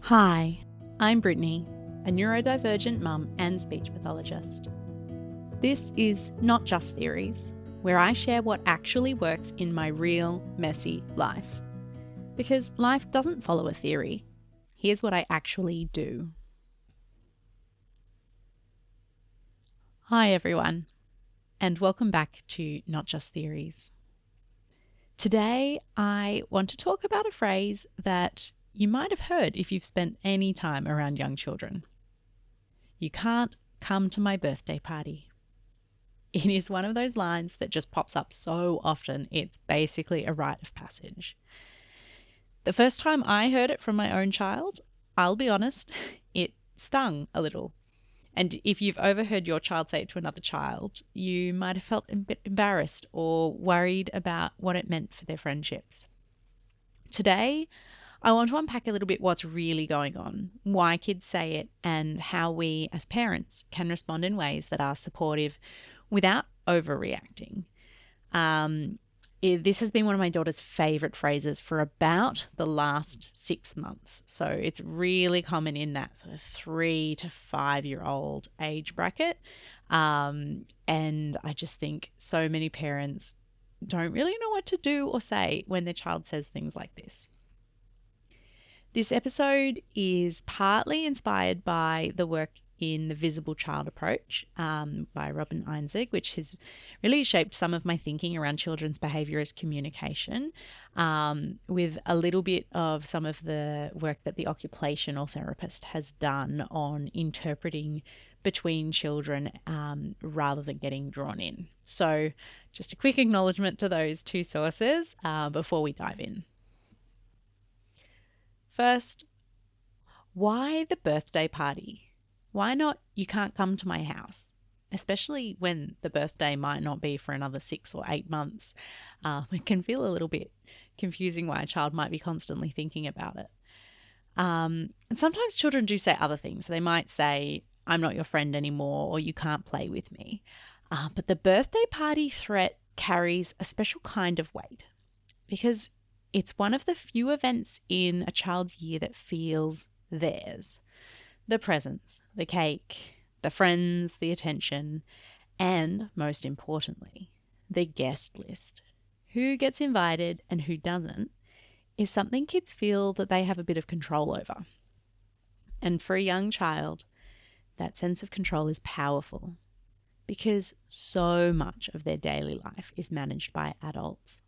Hi, I'm Brittany, a neurodivergent mum and speech pathologist. This is Not Just Theories, where I share what actually works in my real, messy life. Because life doesn't follow a theory. Here's what I actually do. Hi everyone, and welcome back to Not Just Theories. Today I want to talk about a phrase that you might have heard if you've spent any time around young children. You can't come to my birthday party. It is one of those lines that just pops up so often, it's basically a rite of passage. The first time I heard it from my own child, I'll be honest, it stung a little. And if you've overheard your child say it to another child, you might have felt a bit embarrassed or worried about what it meant for their friendships. Today, I want to unpack a little bit what's really going on, why kids say it, and how we as parents can respond in ways that are supportive without overreacting. This has been one of my daughter's favourite phrases for about the last 6 months. So it's really common in that sort of 3 to 5 year old age bracket. And I just think so many parents don't really know what to do or say when their child says things like this. This episode is partly inspired by the work in the Visible Child Approach by Robin Einzig, which has really shaped some of my thinking around children's behaviour as communication, with a little bit of some of the work that the occupational therapist has done on interpreting between children rather than getting drawn in. So just a quick acknowledgement to those two sources before we dive in. First, why the birthday party? Why not you can't come to my house? Especially when the birthday might not be for another 6 or 8 months. It can feel a little bit confusing why a child might be constantly thinking about it. And sometimes children do say other things. They might say, I'm not your friend anymore, or you can't play with me. But the birthday party threat carries a special kind of weight because it's one of the few events in a child's year that feels theirs. The presents, the cake, the friends, the attention, and most importantly, the guest list. Who gets invited and who doesn't is something kids feel that they have a bit of control over. And for a young child, that sense of control is powerful because so much of their daily life is managed by adults.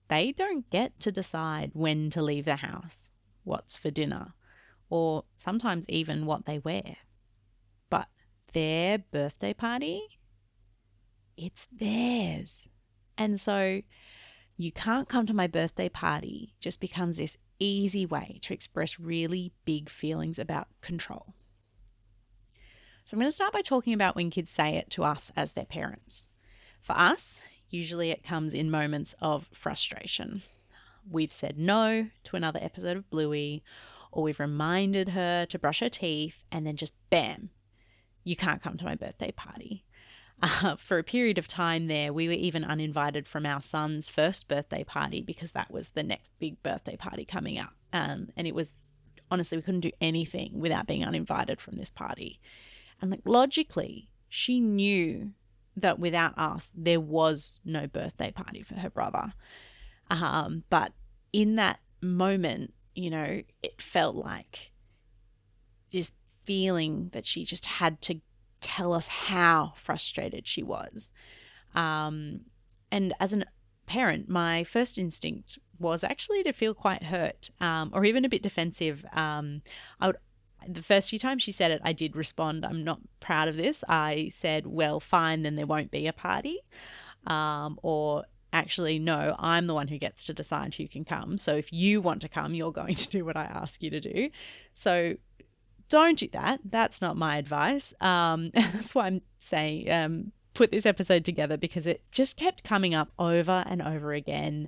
They don't get to decide when to leave the house, what's for dinner, or sometimes even what they wear. But their birthday party, it's theirs. And so you can't come to my birthday party just becomes this easy way to express really big feelings about control. So I'm going to start by talking about when kids say it to us as their parents. For us, usually it comes in moments of frustration. We've said no to another episode of Bluey, or we've reminded her to brush her teeth, and then just bam, you can't come to my birthday party. For a period of time there, we were even uninvited from our son's first birthday party because that was the next big birthday party coming up. And it was, honestly, we couldn't do anything without being uninvited from this party. And logically, she knew that without us, there was no birthday party for her brother. But in that moment, it felt like this feeling that she just had to tell us how frustrated she was. And as a parent, my first instinct was actually to feel quite hurt or even a bit defensive. The first few times she said it, I did respond, I'm not proud of this. I said, well, fine, then there won't be a party. Or actually, no, I'm the one who gets to decide who can come. So if you want to come, you're going to do what I ask you to do. So don't do that. That's not my advice. That's why I'm saying put this episode together because it just kept coming up over and over again.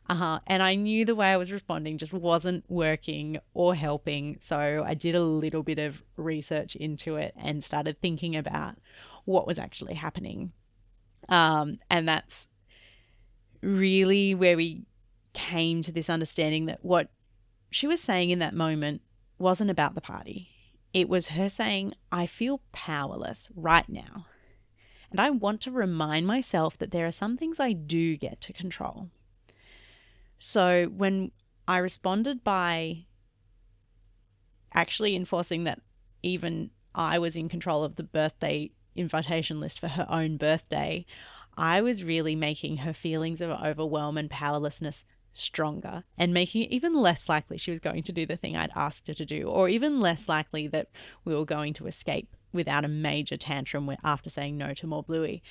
And I knew the way I was responding just wasn't working or helping. So I did a little bit of research into it and started thinking about what was actually happening. And that's really where we came to this understanding that what she was saying in that moment wasn't about the party. It was her saying, I feel powerless right now. And I want to remind myself that there are some things I do get to control. So when I responded by actually enforcing that even I was in control of the birthday invitation list for her own birthday, I was really making her feelings of overwhelm and powerlessness stronger and making it even less likely she was going to do the thing I'd asked her to do, or even less likely that we were going to escape without a major tantrum after saying no to more Bluey.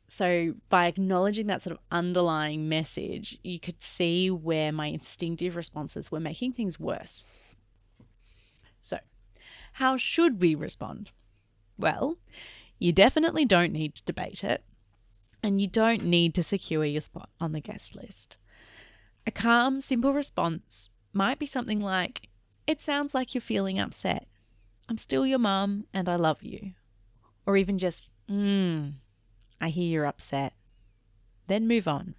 So by acknowledging that sort of underlying message, you could see where my instinctive responses were making things worse. So how should we respond? Well, you definitely don't need to debate it, and you don't need to secure your spot on the guest list. A calm, simple response might be something like, it sounds like you're feeling upset. I'm still your mum and I love you. Or even just, I hear you're upset. Then move on.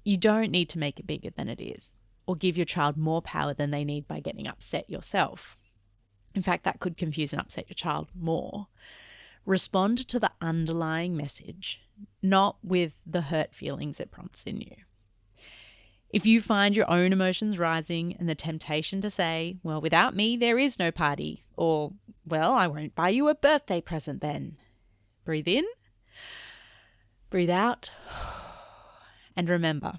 You don't need to make it bigger than it is, or give your child more power than they need by getting upset yourself. In fact, that could confuse and upset your child more. Respond to the underlying message, not with the hurt feelings it prompts in you. If you find your own emotions rising and the temptation to say, well, without me, there is no party, or, well, I won't buy you a birthday present then. Breathe in, breathe out, and remember,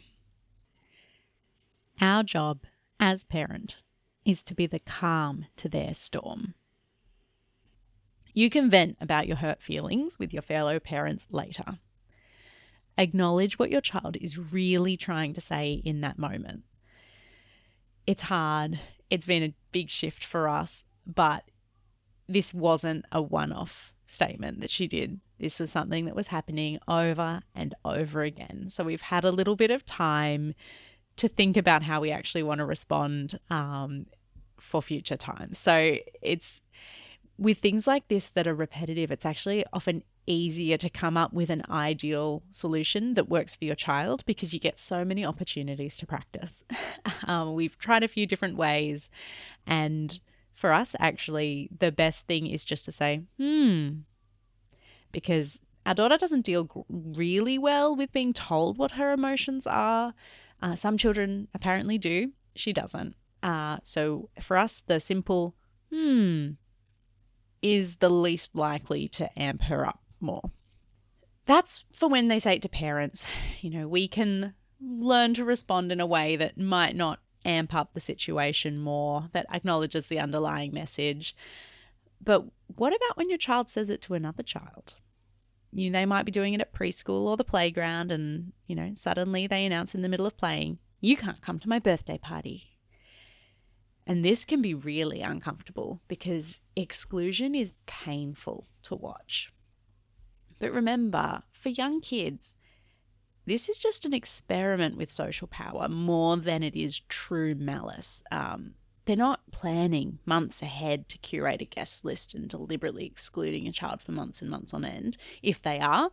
our job as parent is to be the calm to their storm. You can vent about your hurt feelings with your fellow parents later. Acknowledge what your child is really trying to say in that moment. It's hard. It's been a big shift for us, but this wasn't a one-off statement that she did. This was something that was happening over and over again. So we've had a little bit of time to think about how we actually want to respond for future times. So it's with things like this that are repetitive, it's actually often easier to come up with an ideal solution that works for your child because you get so many opportunities to practice. We've tried a few different ways, and for us, actually, the best thing is just to say, because our daughter doesn't deal really well with being told what her emotions are. Some children apparently do. She doesn't. So for us, the simple is the least likely to amp her up more. That's for when they say it to parents. We can learn to respond in a way that might not amp up the situation more, that acknowledges the underlying message. But what about when your child says it to another child? They might be doing it at preschool or the playground and, suddenly they announce in the middle of playing, you can't come to my birthday party. And this can be really uncomfortable because exclusion is painful to watch. But remember, for young kids, this is just an experiment with social power more than it is true malice. They're not planning months ahead to curate a guest list and deliberately excluding a child for months and months on end. If they are,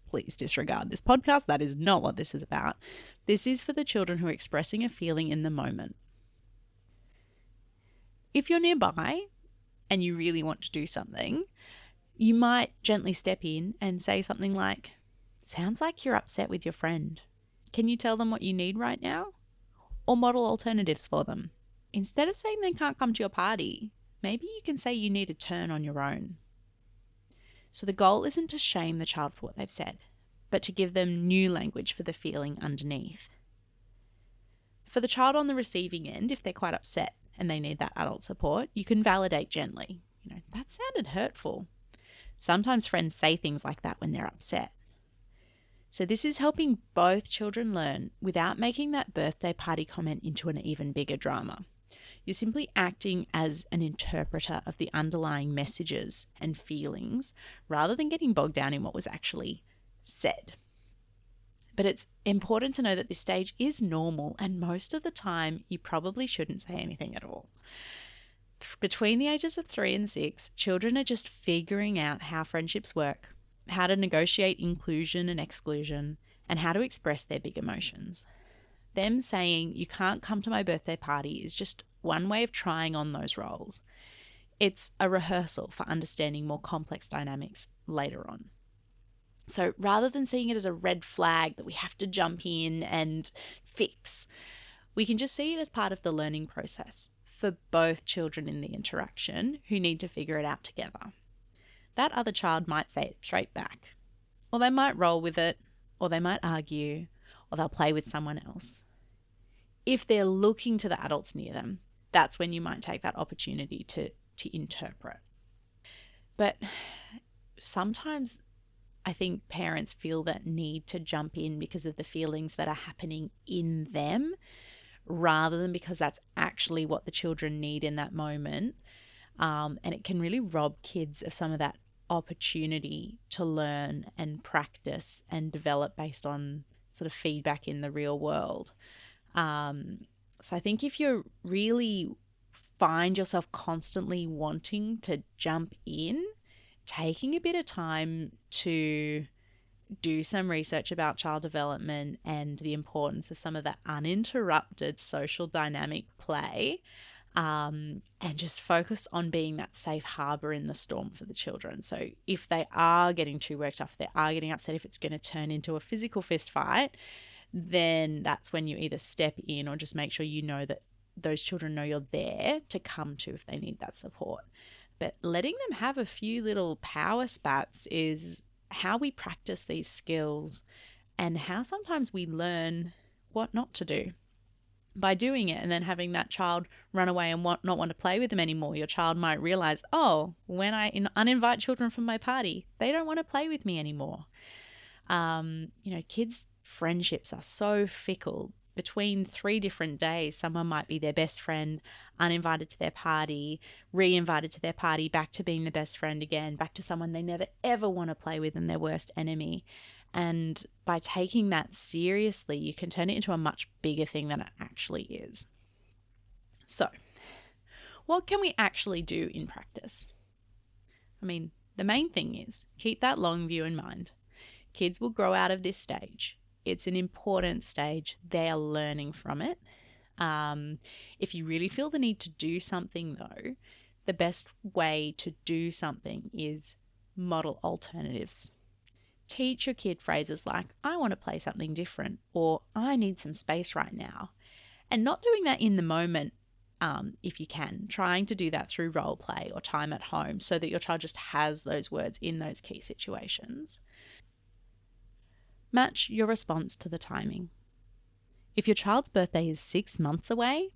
please disregard this podcast. That is not what this is about. This is for the children who are expressing a feeling in the moment. If you're nearby and you really want to do something, you might gently step in and say something like, sounds like you're upset with your friend. Can you tell them what you need right now? Or model alternatives for them. Instead of saying they can't come to your party, maybe you can say you need a turn on your own. So the goal isn't to shame the child for what they've said, but to give them new language for the feeling underneath. For the child on the receiving end, if they're quite upset and they need that adult support, you can validate gently. That sounded hurtful. Sometimes friends say things like that when they're upset. So this is helping both children learn without making that birthday party comment into an even bigger drama. You're simply acting as an interpreter of the underlying messages and feelings rather than getting bogged down in what was actually said. But it's important to know that this stage is normal, and most of the time you probably shouldn't say anything at all. Between the ages of 3 and 6, children are just figuring out how friendships work, how to negotiate inclusion and exclusion, and how to express their big emotions. Them saying, you can't come to my birthday party, is just one way of trying on those roles. It's a rehearsal for understanding more complex dynamics later on. So rather than seeing it as a red flag that we have to jump in and fix, we can just see it as part of the learning process for both children in the interaction who need to figure it out together. That other child might say it straight back, or they might roll with it, or they might argue, or they'll play with someone else. If they're looking to the adults near them, that's when you might take that opportunity to interpret. But sometimes I think parents feel that need to jump in because of the feelings that are happening in them, rather than because that's actually what the children need in that moment. And it can really rob kids of some of that opportunity to learn and practice and develop based on sort of feedback in the real world. So I think if you really find yourself constantly wanting to jump in, taking a bit of time to do some research about child development and the importance of some of that uninterrupted social dynamic play, and just focus on being that safe harbor in the storm for the children. So if they are getting too worked up, if they are getting upset, if it's going to turn into a physical fist fight, then that's when you either step in or just make sure you know that those children know you're there to come to if they need that support. But letting them have a few little power spats is how we practice these skills and how sometimes we learn what not to do by doing it, and then having that child run away and not want to play with them anymore. Your child might realize, oh, when I uninvite children from my party, they don't want to play with me anymore. Kids' friendships are so fickle. Between 3 different days, someone might be their best friend, uninvited to their party, re-invited to their party, back to being the best friend again, back to someone they never ever want to play with and their worst enemy. And by taking that seriously, you can turn it into a much bigger thing than it actually is. So, what can we actually do in practice? I mean, the main thing is keep that long view in mind. Kids will grow out of this stage. It's an important stage. They are learning from it. If you really feel the need to do something, though, the best way to do something is model alternatives. Teach your kid phrases like, I want to play something different, or I need some space right now. And not doing that in the moment, if you can. Trying to do that through role play or time at home so that your child just has those words in those key situations. Match your response to the timing. If your child's birthday is 6 months away,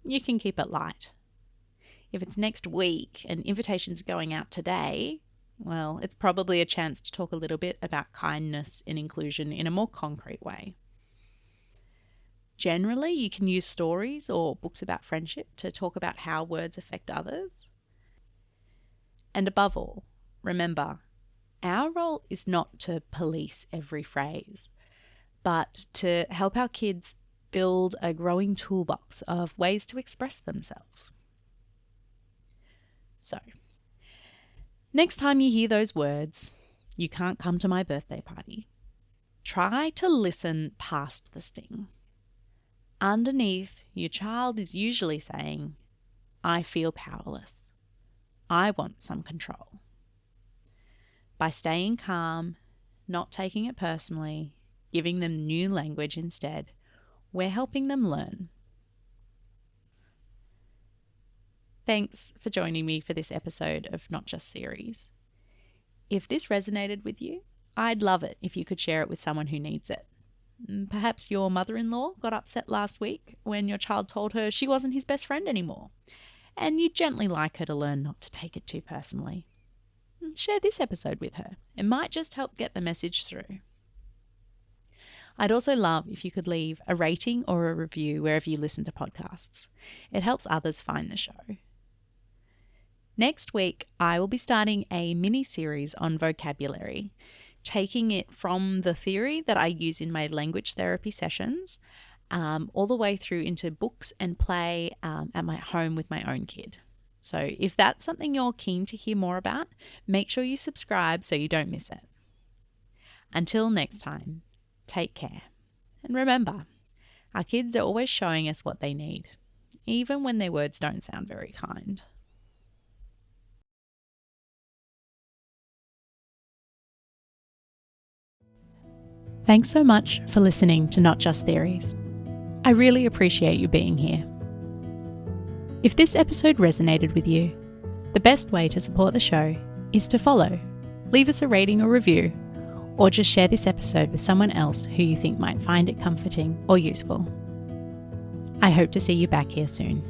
you can keep it light. If it's next week and invitations are going out today, well, it's probably a chance to talk a little bit about kindness and inclusion in a more concrete way. Generally, you can use stories or books about friendship to talk about how words affect others. And above all, remember, our role is not to police every phrase, but to help our kids build a growing toolbox of ways to express themselves. So, next time you hear those words, you can't come to my birthday party, try to listen past the sting. Underneath, your child is usually saying, I feel powerless. I want some control. By staying calm, not taking it personally, giving them new language instead, we're helping them learn. Thanks for joining me for this episode of Not Just Series. If this resonated with you, I'd love it if you could share it with someone who needs it. Perhaps your mother-in-law got upset last week when your child told her she wasn't his best friend anymore, and you'd gently like her to learn not to take it too personally. Share this episode with her. It might just help get the message through. I'd also love if you could leave a rating or a review wherever you listen to podcasts. It helps others find the show. Next week, I will be starting a mini-series on vocabulary, taking it from the theory that I use in my language therapy sessions, all the way through into books and play at my home with my own kid. So if that's something you're keen to hear more about, make sure you subscribe so you don't miss it. Until next time, take care. And remember, our kids are always showing us what they need. even when their words don't sound very kind. Thanks so much for listening to Not Just Theories. I really appreciate you being here. If this episode resonated with you, the best way to support the show is to follow, leave us a rating or review, or just share this episode with someone else who you think might find it comforting or useful. I hope to see you back here soon.